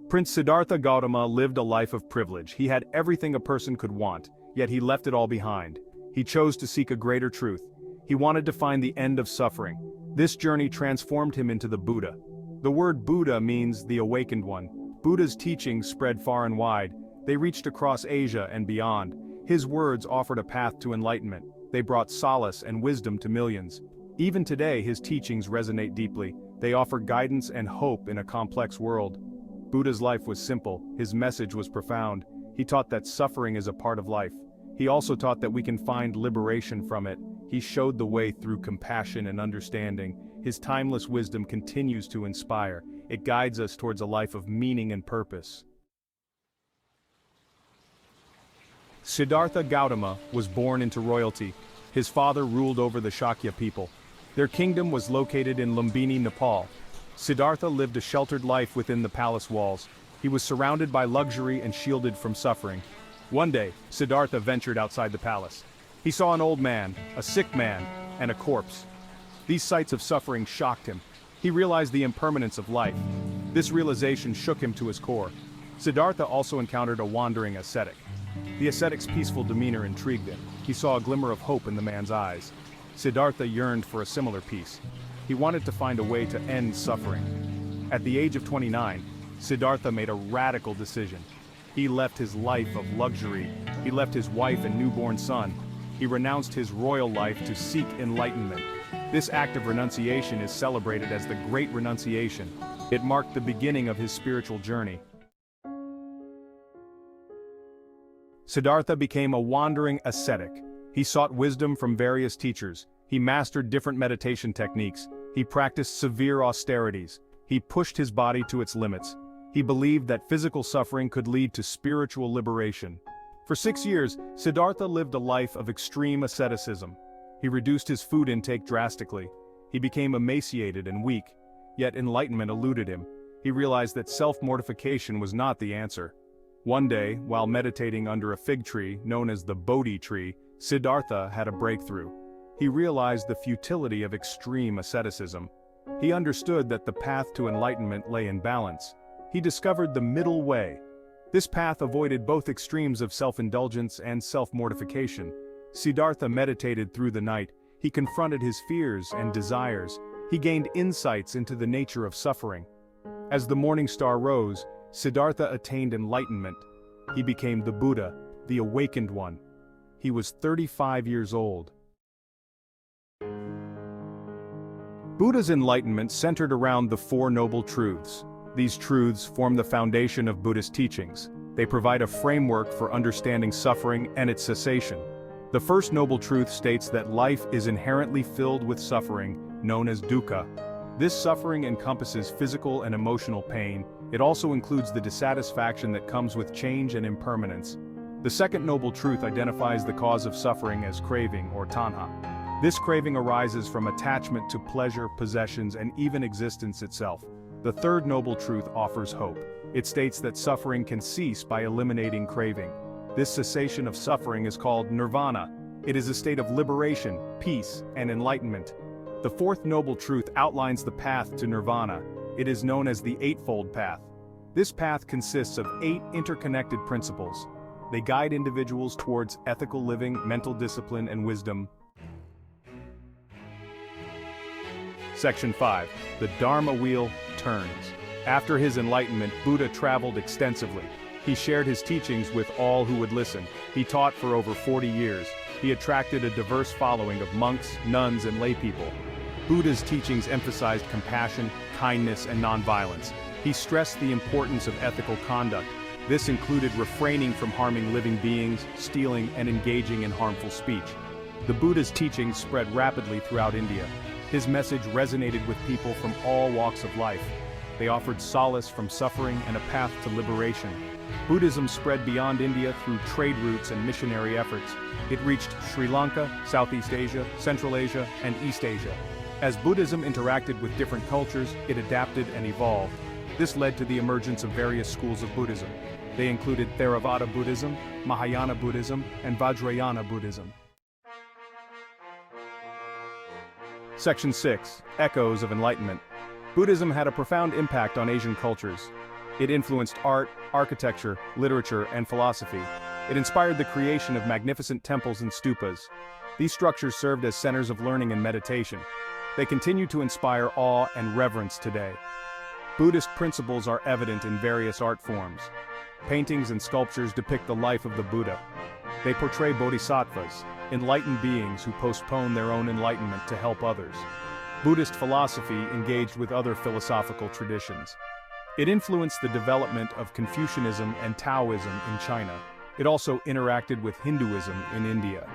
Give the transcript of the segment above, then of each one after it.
Prince Siddhartha Gautama lived a life of privilege. He had everything a person could want, yet he left it all behind. He chose to seek a greater truth. He wanted to find the end of suffering. This journey transformed him into the Buddha. The word Buddha means the awakened one. Buddha's teachings spread far and wide. They reached across Asia and beyond. His words offered a path to enlightenment. They brought solace and wisdom to millions. Even today, his teachings resonate deeply. They offer guidance and hope in a complex world. Buddha's life was simple. His message was profound. He taught that suffering is a part of life. He also taught that we can find liberation from it. He showed the way through compassion and understanding. His timeless wisdom continues to inspire. It guides us towards a life of meaning and purpose. Siddhartha Gautama was born into royalty. His father ruled over the Shakya people. Their kingdom was located in Lumbini, Nepal. Siddhartha lived a sheltered life within the palace walls. He was surrounded by luxury and shielded from suffering. One day, Siddhartha ventured outside the palace. He saw an old man, a sick man, and a corpse. These sights of suffering shocked him. He realized the impermanence of life. This realization shook him to his core. Siddhartha also encountered a wandering ascetic. The ascetic's peaceful demeanor intrigued him. He saw a glimmer of hope in the man's eyes. Siddhartha yearned for a similar peace. He wanted to find a way to end suffering. At the age of 29, Siddhartha made a radical decision. He left his life of luxury. He left his wife and newborn son. He renounced his royal life to seek enlightenment. This act of renunciation is celebrated as the Great Renunciation. It marked the beginning of his spiritual journey. Siddhartha became a wandering ascetic. He sought wisdom from various teachers. He mastered different meditation techniques. He practiced severe austerities. He pushed his body to its limits. He believed that physical suffering could lead to spiritual liberation. For 6 years, Siddhartha lived a life of extreme asceticism. He reduced his food intake drastically. He became emaciated and weak. Yet enlightenment eluded him. He realized that self-mortification was not the answer. One day, while meditating under a fig tree known as the Bodhi tree, Siddhartha had a breakthrough. He realized the futility of extreme asceticism. He understood that the path to enlightenment lay in balance. He discovered the middle way. This path avoided both extremes of self-indulgence and self-mortification. Siddhartha meditated through the night. He confronted his fears and desires. He gained insights into the nature of suffering. As the morning star rose, Siddhartha attained enlightenment. He became the Buddha, the awakened one. He was 35 years old. Buddha's enlightenment centered around the Four Noble Truths. These truths form the foundation of Buddhist teachings. They provide a framework for understanding suffering and its cessation. The first noble truth states that life is inherently filled with suffering, known as dukkha. This suffering encompasses physical and emotional pain. It also includes the dissatisfaction that comes with change and impermanence. The second noble truth identifies the cause of suffering as craving or tanha. This craving arises from attachment to pleasure, possessions, and even existence itself. The third noble truth offers hope. It states that suffering can cease by eliminating craving. This cessation of suffering is called nirvana. It is a state of liberation, peace, and enlightenment. The fourth noble truth outlines the path to nirvana. It is known as the Eightfold Path. This path consists of 8 interconnected principles. They guide individuals towards ethical living, mental discipline, and wisdom. Section 5. The Dharma Wheel turns. After his enlightenment, Buddha traveled extensively. He shared his teachings with all who would listen. He taught for over 40 years. He attracted a diverse following of monks, nuns, and laypeople. Buddha's teachings emphasized compassion, kindness, and nonviolence. He stressed the importance of ethical conduct. This included refraining from harming living beings, stealing, and engaging in harmful speech. The Buddha's teachings spread rapidly throughout India. His message resonated with people from all walks of life. They offered solace from suffering and a path to liberation. Buddhism spread beyond India through trade routes and missionary efforts. It reached Sri Lanka, Southeast Asia, Central Asia, and East Asia. As Buddhism interacted with different cultures, it adapted and evolved. This led to the emergence of various schools of Buddhism. They included Theravada Buddhism, Mahayana Buddhism, and Vajrayana Buddhism. Section 6. Echoes of Enlightenment. Buddhism had a profound impact on Asian cultures. It influenced art, architecture, literature, and philosophy. It inspired the creation of magnificent temples and stupas. These structures served as centers of learning and meditation. They continue to inspire awe and reverence today. Buddhist principles are evident in various art forms. Paintings and sculptures depict the life of the Buddha. They portray bodhisattvas, enlightened beings who postpone their own enlightenment to help others. Buddhist philosophy engaged with other philosophical traditions. It influenced the development of Confucianism and Taoism in China. It also interacted with Hinduism in India.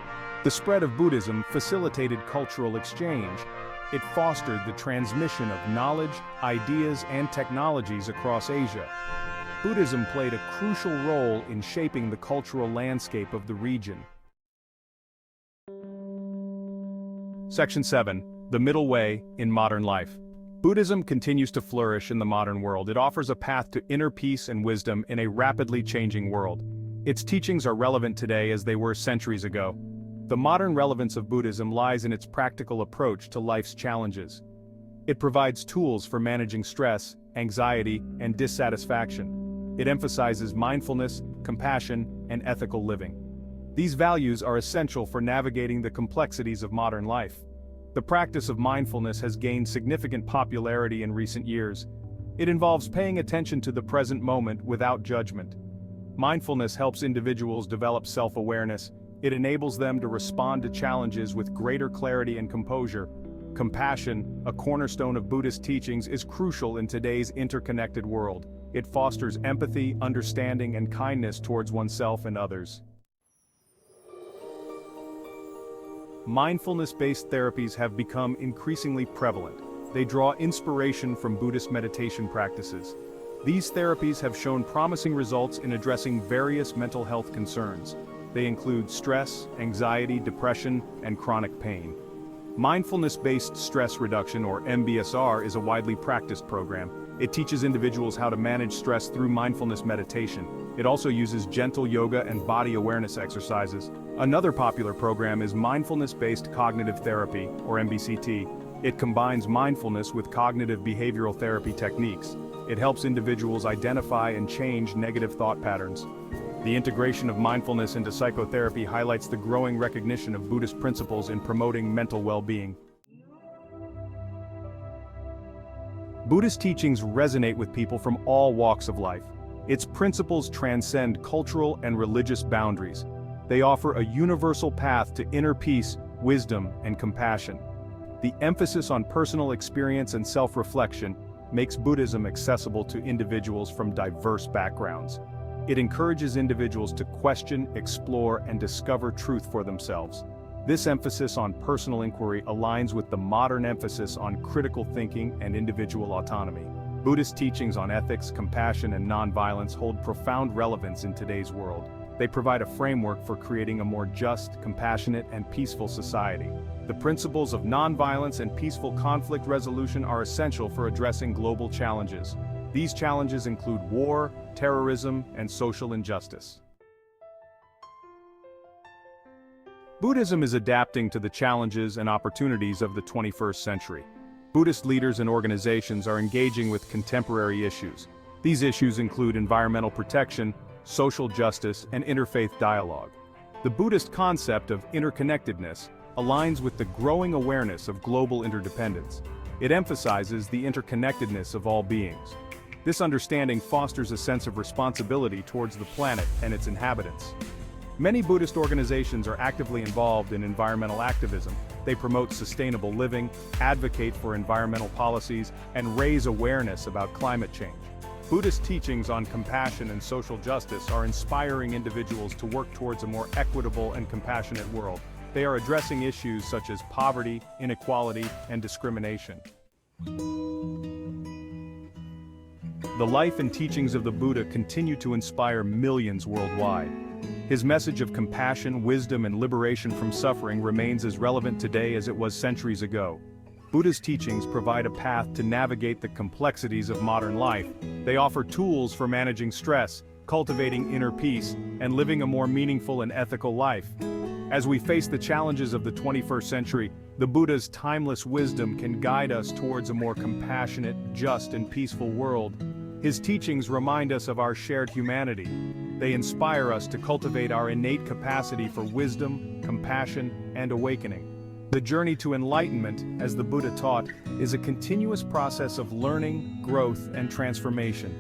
The spread of Buddhism facilitated cultural exchange. It fostered the transmission of knowledge, ideas, and technologies across Asia. Buddhism played a crucial role in shaping the cultural landscape of the region. Section 7. The Middle Way in Modern Life. Buddhism continues to flourish in the modern world. It offers a path to inner peace and wisdom in a rapidly changing world. Its teachings are relevant today as they were centuries ago. The modern relevance of Buddhism lies in its practical approach to life's challenges. It provides tools for managing stress, anxiety, and dissatisfaction. It emphasizes mindfulness, compassion, and ethical living. These values are essential for navigating the complexities of modern life. The practice of mindfulness has gained significant popularity in recent years. It involves paying attention to the present moment without judgment. Mindfulness helps individuals develop self-awareness. It enables them to respond to challenges with greater clarity and composure. Compassion, a cornerstone of Buddhist teachings, is crucial in today's interconnected world. It fosters empathy, understanding, and kindness towards oneself and others. Mindfulness-based therapies have become increasingly prevalent. They draw inspiration from Buddhist meditation practices. These therapies have shown promising results in addressing various mental health concerns. They include stress, anxiety, depression, and chronic pain. Mindfulness-based stress reduction, or MBSR, is a widely practiced program. It teaches individuals how to manage stress through mindfulness meditation. It also uses gentle yoga and body awareness exercises. Another popular program is mindfulness-based cognitive therapy, or MBCT. It combines mindfulness with cognitive behavioral therapy techniques. It helps individuals identify and change negative thought patterns. The integration of mindfulness into psychotherapy highlights the growing recognition of Buddhist principles in promoting mental well-being. Buddhist teachings resonate with people from all walks of life. Its principles transcend cultural and religious boundaries. They offer a universal path to inner peace, wisdom, and compassion. The emphasis on personal experience and self-reflection makes Buddhism accessible to individuals from diverse backgrounds. It encourages individuals to question, explore, and discover truth for themselves. This emphasis on personal inquiry aligns with the modern emphasis on critical thinking and individual autonomy. Buddhist teachings on ethics, compassion, and nonviolence hold profound relevance in today's world. They provide a framework for creating a more just, compassionate, and peaceful society. The principles of nonviolence and peaceful conflict resolution are essential for addressing global challenges. These challenges include war, terrorism, and social injustice. Buddhism is adapting to the challenges and opportunities of the 21st century. Buddhist leaders and organizations are engaging with contemporary issues. These issues include environmental protection, social justice, and interfaith dialogue. The Buddhist concept of interconnectedness aligns with the growing awareness of global interdependence. It emphasizes the interconnectedness of all beings. This understanding fosters a sense of responsibility towards the planet and its inhabitants. Many Buddhist organizations are actively involved in environmental activism. They promote sustainable living, advocate for environmental policies, and raise awareness about climate change. Buddhist teachings on compassion and social justice are inspiring individuals to work towards a more equitable and compassionate world. They are addressing issues such as poverty, inequality, and discrimination. The life and teachings of the Buddha continue to inspire millions worldwide. His message of compassion, wisdom, and liberation from suffering remains as relevant today as it was centuries ago. Buddha's teachings provide a path to navigate the complexities of modern life. They offer tools for managing stress, cultivating inner peace, and living a more meaningful and ethical life. As we face the challenges of the 21st century, the Buddha's timeless wisdom can guide us towards a more compassionate, just, and peaceful world. His teachings remind us of our shared humanity. They inspire us to cultivate our innate capacity for wisdom, compassion, and awakening. The journey to enlightenment, as the Buddha taught, is a continuous process of learning, growth, and transformation.